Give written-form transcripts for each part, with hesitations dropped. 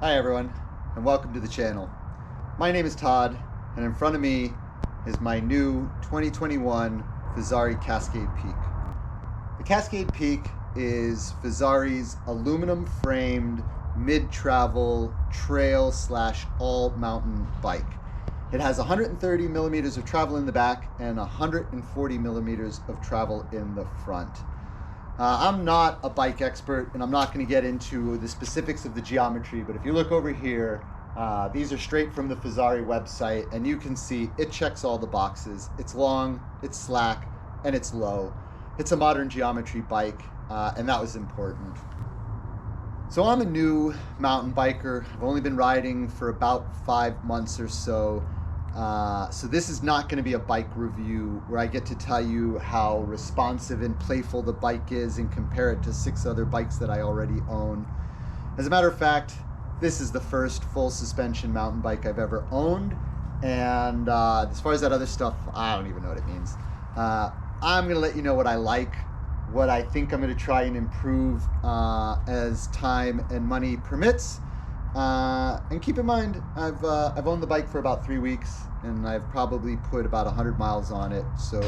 Hi everyone, and welcome to the channel. My name is Todd, and in front of me is my new 2021 Fezzari Cascade Peak. The Cascade Peak is Fezzari's aluminum framed mid-travel trail / all mountain bike. It has 130 millimeters of travel in the back and 140 millimeters of travel in the front. I'm not a bike expert, and I'm not going to get into the specifics of the geometry, but if you look over here, these are straight from the Fezzari website, and you can see it checks all the boxes. It's long, it's slack, and it's low. It's a modern geometry bike, and that was important. So I'm a new mountain biker. I've only been riding for about 5 months or so. So this is not going to be a bike review where I get to tell you how responsive and playful the bike is and compare it to 6 other bikes that I already own. As a matter of fact, this is the first full suspension mountain bike I've ever owned. And as far as that other stuff, I don't even know what it means. I'm going to let you know what I like, what I think I'm going to try and improve as time and money permits. And keep in mind, I've owned the bike for about 3 weeks, and I've probably put about 100 miles on it, so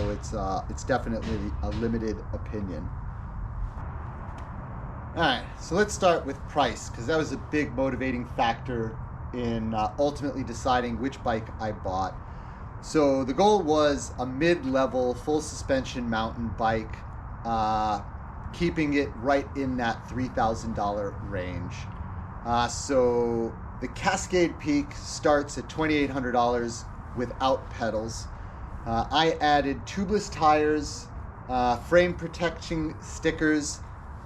it's definitely a limited opinion. All right, so let's start with price, because that was a big motivating factor in ultimately deciding which bike I bought. So the goal was a mid-level full suspension mountain bike, keeping it right in that $3,000 range. So the Cascade Peak starts at $2,800 without pedals. I added tubeless tires, frame protection stickers,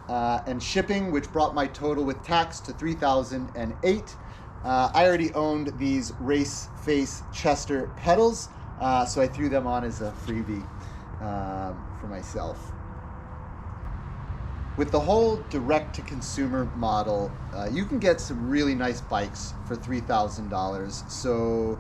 and shipping, which brought my total with tax to $3,008. I already owned these Race Face Chester pedals, so I threw them on as a freebie for myself. With the whole direct-to-consumer model, you can get some really nice bikes for $3,000. So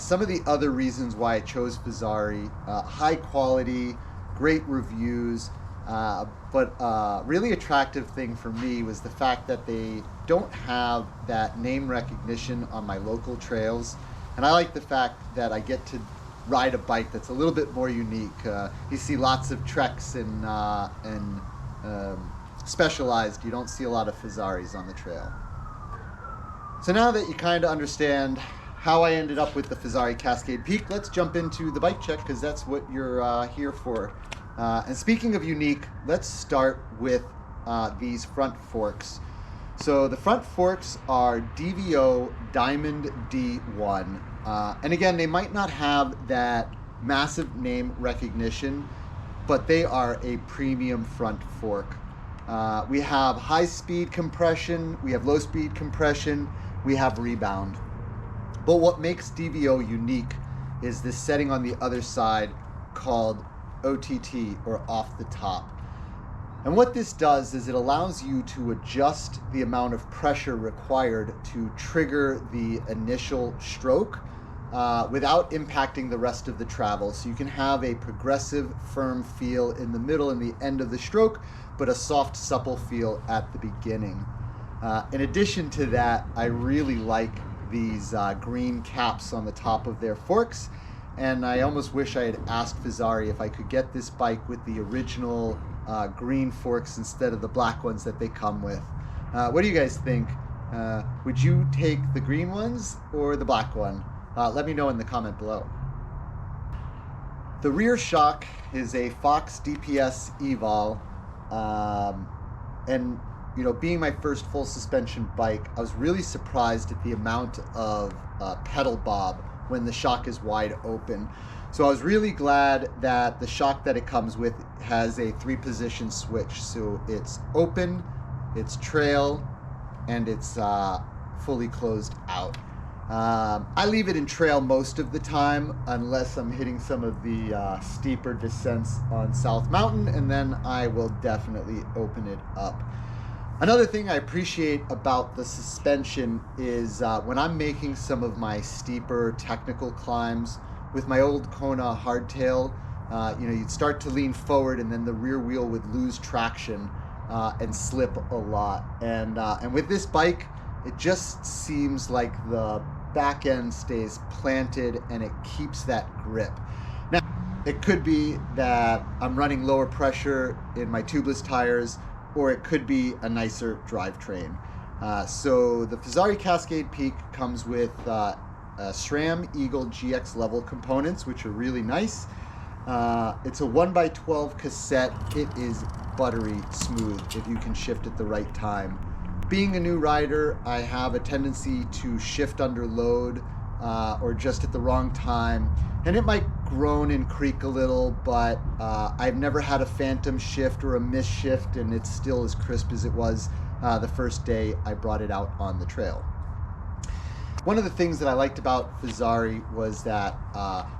some of the other reasons why I chose Fezzari, high quality, great reviews, but really attractive thing for me was the fact that they don't have that name recognition on my local trails. And I like the fact that I get to ride a bike that's a little bit more unique. You see lots of Treks and Specialized. You don't see a lot of Fezzaris on the trail. So now that you kind of understand how I ended up with the Fezzari Cascade Peak, let's jump into the bike check, because that's what you're here for. And speaking of unique, let's start with these front forks. So the front forks are DVO Diamond D1. And again, they might not have that massive name recognition, but they are a premium front fork. We have high-speed compression, we have low-speed compression, we have rebound. But what makes DVO unique is this setting on the other side called OTT, or off the top. And what this does is it allows you to adjust the amount of pressure required to trigger the initial stroke without impacting the rest of the travel. So you can have a progressive, firm feel in the middle and the end of the stroke, but a soft, supple feel at the beginning. In addition to that, I really like these green caps on the top of their forks, and I almost wish I had asked Fezzari if I could get this bike with the original green forks instead of the black ones that they come with. What do you guys think? Would you take the green ones or the black one? Let me know in the comment below. The rear shock is a Fox DPS Evol, and being my first full suspension bike, I was really surprised at the amount of pedal bob when the shock is wide open. So I was really glad that the shock that it comes with has a 3-position switch. So it's open, it's trail, and it's fully closed out. I leave it in trail most of the time unless I'm hitting some of the steeper descents on South Mountain, and then I will definitely open it up. Another thing I appreciate about the suspension is when I'm making some of my steeper technical climbs with my old Kona hardtail, you'd start to lean forward and then the rear wheel would lose traction and slip a lot. And with this bike, it just seems like the back end stays planted and it keeps that grip. Now, it could be that I'm running lower pressure in my tubeless tires, or it could be a nicer drivetrain. So the Fezzari Cascade Peak comes with SRAM Eagle GX level components, which are really nice. It's a 1x12 cassette. It is buttery smooth if you can shift at the right time. Being a new rider, I have a tendency to shift under load or just at the wrong time, and it might groan and creak a little, but I've never had a phantom shift or a miss shift, and it's still as crisp as it was the first day I brought it out on the trail. One of the things that I liked about Fezzari was that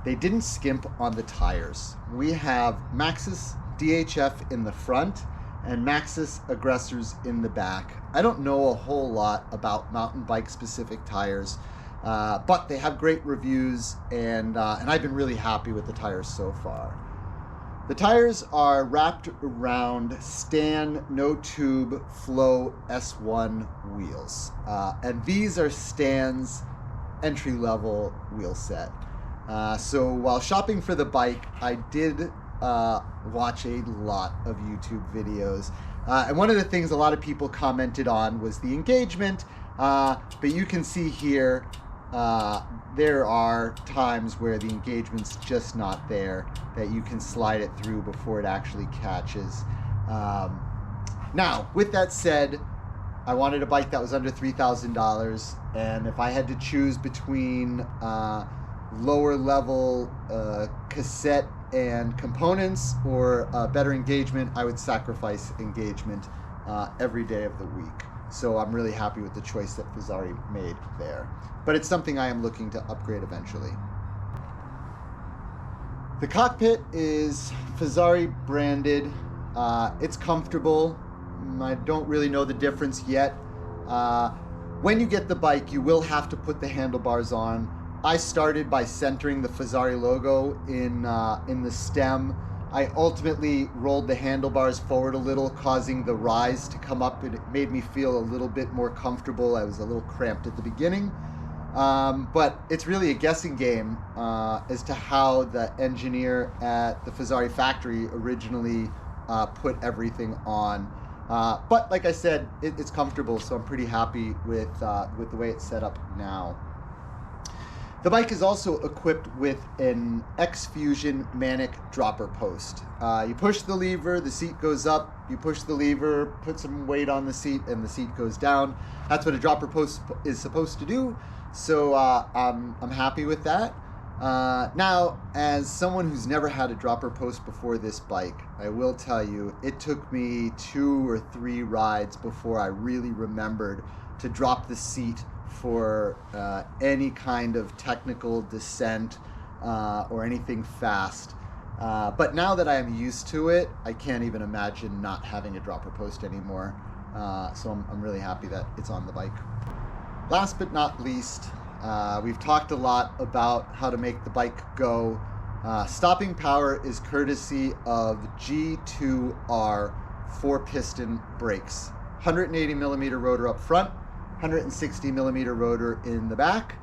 they didn't skimp on the tires. We have Maxxis DHF in the front and Maxxis Aggressors in the back. I don't know a whole lot about mountain bike specific tires, but they have great reviews, and I've been really happy with the tires so far. The tires are wrapped around Stan No Tube Flow S1 wheels, and these are Stan's entry-level wheel set. So while shopping for the bike, I did watch a lot of YouTube videos, and one of the things a lot of people commented on was the engagement, but you can see here there are times where the engagement's just not there, that you can slide it through before it actually catches. Now, with that said, I wanted a bike that was under $3,000, and if I had to choose between lower level cassette and components or better engagement, I would sacrifice engagement every day of the week. So I'm really happy with the choice that Fezzari made there. But it's something I am looking to upgrade eventually. The Cockpit is Fezzari branded. It's comfortable. I don't really know the difference yet. When you get the bike, you will have to put the handlebars on. I started by centering the Fezzari logo in the stem. I ultimately rolled the handlebars forward a little, causing the rise to come up, and it made me feel a little bit more comfortable. I was a little cramped at the beginning. But it's really a guessing game as to how the engineer at the Fezzari factory originally put everything on. But like I said, it's comfortable, so I'm pretty happy with the way it's set up now. The bike is also equipped with an X-Fusion Manic dropper post. You push the lever, the seat goes up. You push the lever, put some weight on the seat, and the seat goes down. That's what a dropper post is supposed to do. So I'm happy with that. Now, as someone who's never had a dropper post before this bike, I will tell you, it took me 2 or 3 rides before I really remembered to drop the seat for any kind of technical descent or anything fast. But now that I am used to it, I can't even imagine not having a dropper post anymore. So I'm really happy that it's on the bike. Last but not least, we've talked a lot about how to make the bike go. Stopping power is courtesy of G2R 4-piston brakes. 180 millimeter rotor up front, 160 millimeter rotor in the back.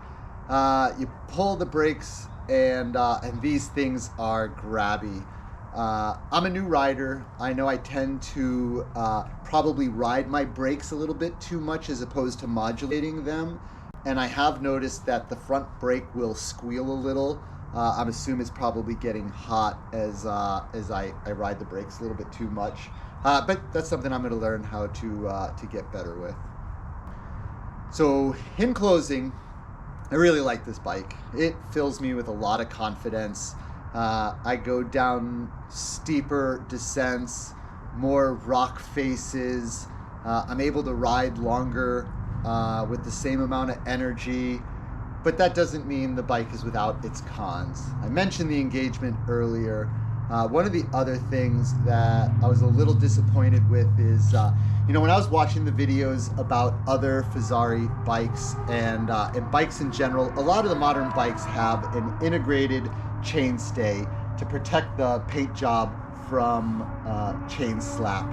You pull the brakes, and these things are grabby. I'm a new rider. I know I tend to probably ride my brakes a little bit too much as opposed to modulating them. And I have noticed that the front brake will squeal a little. I'm assuming it's probably getting hot as I ride the brakes a little bit too much. But that's something I'm going to learn how to get better with. So in closing, I really like this bike. It fills me with a lot of confidence. I go down steeper descents, more rock faces. I'm able to ride longer with the same amount of energy, but that doesn't mean the bike is without its cons. I mentioned the engagement earlier. One of the other things that I was a little disappointed with is, when I was watching the videos about other Fezzari bikes and bikes in general, a lot of the modern bikes have an integrated chainstay to protect the paint job from chain slap,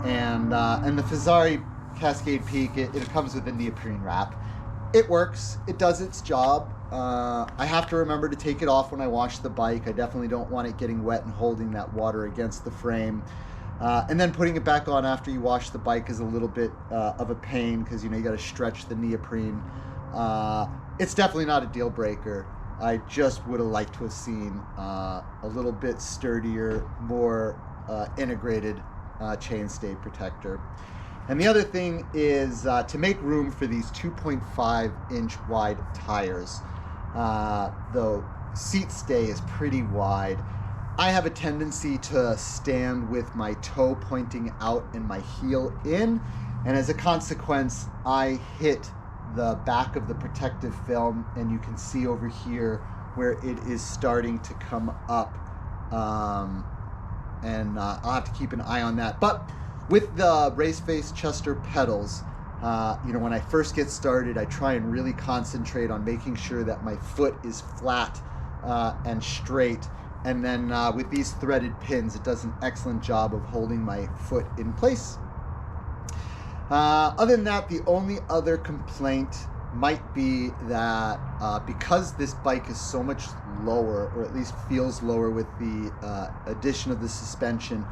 and the Fezzari Cascade Peak, it comes with a neoprene wrap. It works. It does its job. I have to remember to take it off when I wash the bike. I definitely don't want it getting wet and holding that water against the frame. And then putting it back on after you wash the bike is a little bit of a pain because, you know, you got to stretch the neoprene. It's definitely not a deal breaker. I just would have liked to have seen a little bit sturdier, more integrated chainstay protector. And the other thing is to make room for these 2.5-inch wide tires. The seat stay is pretty wide. I have a tendency to stand with my toe pointing out and my heel in, and as a consequence, I hit the back of the protective film, and you can see over here where it is starting to come up, and I'll have to keep an eye on that. But with the Race Face Chester pedals, you know, when I first get started, I try and really concentrate on making sure that my foot is flat and straight. And then with these threaded pins, it does an excellent job of holding my foot in place. Other than that, the only other complaint might be that because this bike is so much lower, or at least feels lower with the addition of the suspension,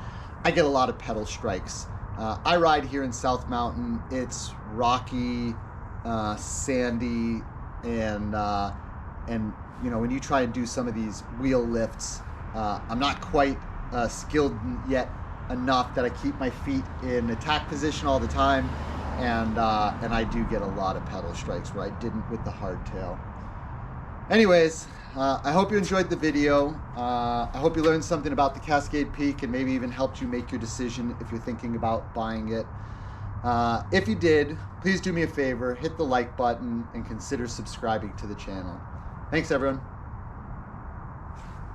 I get a lot of pedal strikes. I ride here in South Mountain. It's rocky, sandy, and you know, when you try and do some of these wheel lifts, I'm not quite skilled yet enough that I keep my feet in attack position all the time, and I do get a lot of pedal strikes where I didn't with the hardtail. Anyways, I hope you enjoyed the video. I hope you learned something about the Cascade Peak and maybe even helped you make your decision if you're thinking about buying it. If you did, please do me a favor, hit the like button and consider subscribing to the channel. Thanks, everyone.